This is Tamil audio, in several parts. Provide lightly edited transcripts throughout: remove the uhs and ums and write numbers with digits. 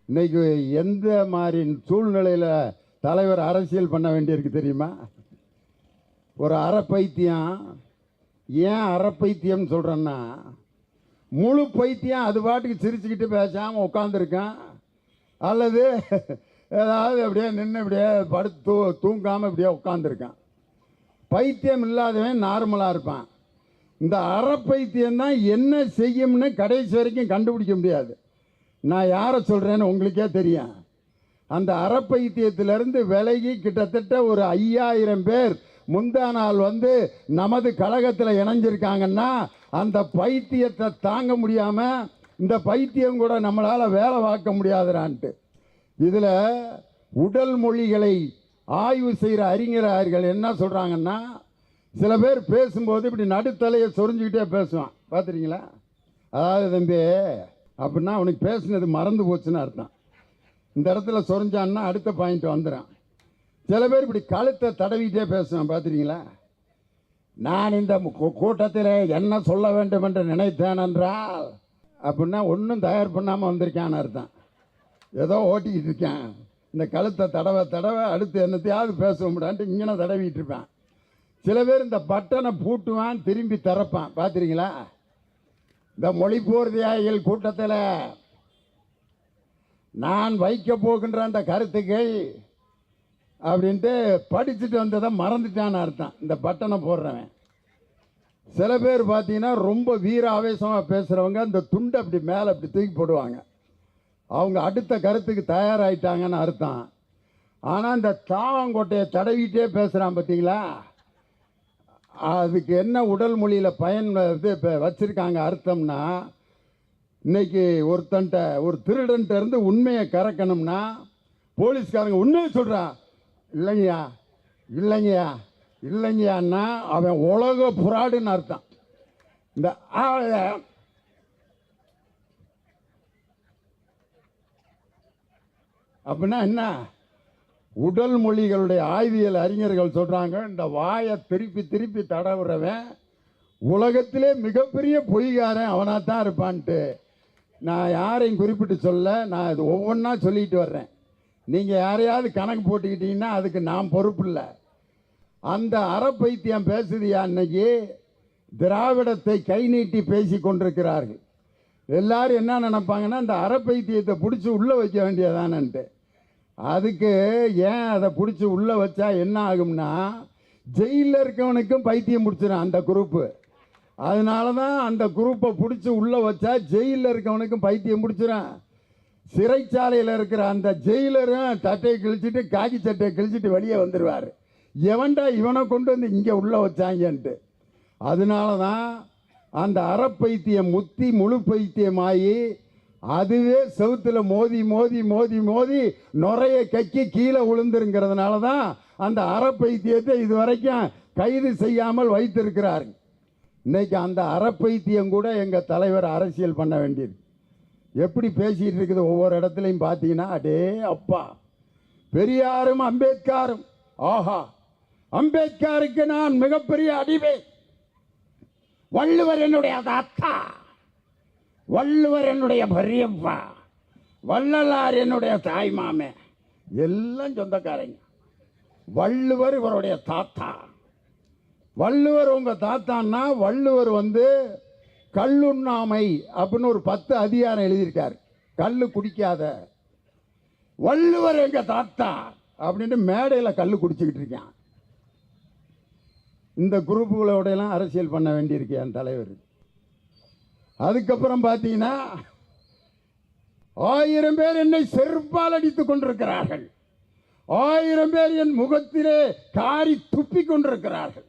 இன்னைக்கு எந்த மாதிரி சூழ்நிலையில் தலைவர் அரசியல் பண்ண வேண்டியிருக்கு தெரியுமா? ஒரு அறப்பைத்தியம். ஏன் அறப்பைத்தியம்னு சொல்கிறேன்னா, முழு பைத்தியம் அது பாட்டுக்கு சிரிச்சுக்கிட்டு பேசாமல் உட்காந்துருக்கான், அல்லது ஏதாவது அப்படியே நின்று இப்படியே படுத்து தூங்காமல் இப்படியே உட்காந்துருக்கான். பைத்தியம் இல்லாதவன் நார்மலாக இருப்பான். இந்த அறப்பைத்தியம்தான் என்ன செய்யும்னு கடைசி வரைக்கும் கண்டுபிடிக்க முடியாது. நான் யாரை சொல்கிறேன்னு உங்களுக்கே தெரியும். அந்த அறப்பைத்தியத்திலிருந்து விலகி கிட்டத்தட்ட ஒரு 5000 பேர் முந்தா நாள் வந்து நமது கழகத்தில் இணைஞ்சிருக்காங்கன்னா, அந்த பைத்தியத்தை தாங்க முடியாமல் இந்த பைத்தியம் கூட நம்மளால் வேலை பார்க்க முடியாதுறான்ட்டு. இதில் உடல் மொழிகளை ஆய்வு செய்கிற அறிஞர்கள் என்ன சொல்கிறாங்கன்னா, சில பேர் பேசும்போது இப்படி நடுத்தலையை சொரிஞ்சுக்கிட்டே பேசுவான், பார்த்துறீங்களா? அதாவது தம்பி அப்படின்னா அவனுக்கு பேசுனது மறந்து போச்சுன்னு அர்த்தம். இந்த இடத்துல சொரிஞ்சான்னா அடுத்த பாயிண்ட் வந்துடும். சில பேர் இப்படி கழுத்தை தடவிட்டே பேசுவான், பார்த்துறீங்களா? நான் இந்த கூட்டத்தில் என்ன சொல்ல வேண்டும் என்று நினைத்தேன் என்றால் அப்படின்னா ஒன்றும் தயார் பண்ணாமல் வந்திருக்கான்னு அர்த்தம். ஏதோ ஓட்டிக்கிட்டு இருக்கேன், இந்த கழுத்தை தடவை அடுத்து என்னத்தையாவது பேசுவோம்டான்ட்டு இங்கே தடவிட்டு இருப்பேன். சில பேர் இந்த பட்டனை பூட்டுவான், திரும்பி திறப்பான், பார்த்துறீங்களா? இந்த மொழிப்போர் தியாகிகள் கூட்டத்தில் நான் வைக்க போகின்ற அந்த கருத்துக்கள் அப்படின்ட்டு படிச்சுட்டு வந்ததை மறந்துட்டான்னு அர்த்தம் இந்த பட்டனை போடுறவன். சில பேர் பார்த்தீங்கன்னா ரொம்ப வீர ஆவேசமாக பேசுகிறவங்க இந்த துண்டை அப்படி மேலே அப்படி தூக்கி போடுவாங்க, அவங்க அடுத்த கருத்துக்கு தயாராகிட்டாங்கன்னு அர்த்தம். ஆனால் இந்த தாவங்கொட்டையை தடவிட்டே பேசுகிறான், பார்த்தீங்களா? அதுக்கு என்ன உடல் மொழியில் பயன் இது இப்போ வச்சுருக்காங்க அர்த்தம்னா, இன்னைக்கு ஒருத்தன்ட்ட ஒரு திருடன்ட்ட இருந்து உண்மையை கறக்கணும்னா போலீஸ்காரங்க உண்மையை சொல்கிறான், இல்லைங்கய்யான்னா அவன் உலக புறாடுன்னு அர்த்தம். இந்த அப்படின்னா என்ன? உடல் மொழிகளுடைய ஆய்வியல் அறிஞர்கள் சொல்கிறாங்க, இந்த வாயை திருப்பி தடவுறவன் உலகத்திலே மிகப்பெரிய பொய்காரன் அவனாக தான் இருப்பான்ட்டு. நான் யாரையும் குறிப்பிட்டு சொல்ல, நான் இது ஒவ்வொன்றா சொல்லிட்டு வர்றேன். நீங்கள் யாரையாவது கணக்கு போட்டுக்கிட்டீங்கன்னா அதுக்கு நான் பொறுப்பு இல்லை. அந்த அறப்பைத்தியம் பேசுதியா இன்னைக்கு திராவிடத்தை கை நீட்டி பேசி கொண்டிருக்கிறார்கள். எல்லாரும் என்ன நினைப்பாங்கன்னா, இந்த அறப்பைத்தியத்தை பிடிச்சி உள்ளே வைக்க வேண்டியதானன்ட்டு. அதுக்கு ஏன் அதை பிடிச்சி உள்ளே வச்சா என்ன ஆகும்னா, ஜெயிலில் இருக்கவனுக்கும் பைத்தியம் பிடிச்சிடும் அந்த குரூப்பு. அதனால தான் அந்த குரூப்பை பிடிச்சி உள்ளே வச்சா ஜெயிலில் இருக்கவனுக்கும் பைத்தியம் பிடிச்சிடும். சிறைச்சாலையில் இருக்கிற அந்த ஜெயிலரும் சட்டையை கிழிச்சிட்டு காக்கி சட்டையை கிழிச்சிட்டு வெளியே வந்துடுவார். எவன்டா இவனை கொண்டு வந்து இங்கே உள்ளே வச்சாங்கன்ட்டு. அதனால தான் அந்த அறப்பைத்தியம் முத்தி முழு பைத்தியமாகி அதுவே செவுத்தில் மோதி நுரைய கக்கி கீழே விழுந்துருங்கிறதுனால தான் அந்த அறப்பைத்தியத்தை இதுவரைக்கும் கைது செய்யாமல் வைத்திருக்கிறார். இன்னைக்கு அந்த அறப்பைத்தியம் கூட எங்கள் தலைவர் அரசியல் பண்ண வேண்டியது. எப்படி பேசிகிட்டு இருக்குது ஒவ்வொரு இடத்துலையும் பார்த்தீங்கன்னா, அடே அப்பா, பெரியாரும் அம்பேத்கரும், ஆஹா அம்பேத்கருக்கு நான் மிகப்பெரிய அடிமை, வள்ளுவர் என்னுடைய தாத்தா, வள்ளுவர் என்னுடைய பெரியப்பா, வள்ளலார் என்னுடைய தாய் மாமே, எல்லாம் சொந்தக்காரங்க. வள்ளுவர் இவருடைய தாத்தா. வள்ளுவர் உங்கள் தாத்தான்னா, வள்ளுவர் வந்து கல்லுண்ணாமை அப்படின்னு ஒரு 10 அதிகாரம் எழுதியிருக்கார். கல் குடிக்காத, வள்ளுவர் எங்கள் தாத்தா அப்படின்ட்டு மேடையில் கல் குடிச்சுக்கிட்டு இருக்கான். இந்த குரூப்புகளோடையெல்லாம் அரசியல் பண்ண வேண்டியிருக்கு என் தலைவர். அதுக்கப்புறம் பார்த்தீங்கன்னா 1000 பேர் என்னை செருப்பால் அடித்துக் கொண்டிருக்கிறார்கள், 1000 பேர் என் முகத்திலே காரி துப்பி கொண்டிருக்கிறார்கள்.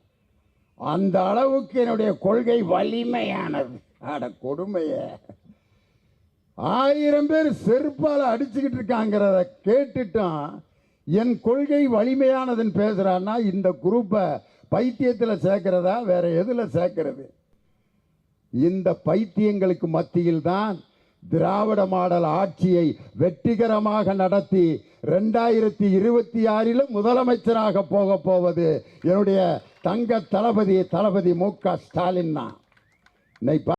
அந்த அளவுக்கு என்னுடைய கொள்கை வலிமையானது. அட கொடுமைய, 1000 பேர் செருப்பால் அடிச்சுக்கிட்டு இருக்காங்கிறத கேட்டுட்டான் என் கொள்கை வலிமையானதுன்னு பேசுகிறான்னா, இந்த குரூப்பை பைத்தியத்தில் சேர்க்கிறதா வேற எதில் சேர்க்கிறது? இந்த பைத்தியங்களுக்கு மத்தியில் தான் திராவிட மாடல் ஆட்சியை வெற்றிகரமாக நடத்தி 2026 முதலமைச்சராக போவது என்னுடைய தங்க தளபதி மு க ஸ்டாலின் தான்.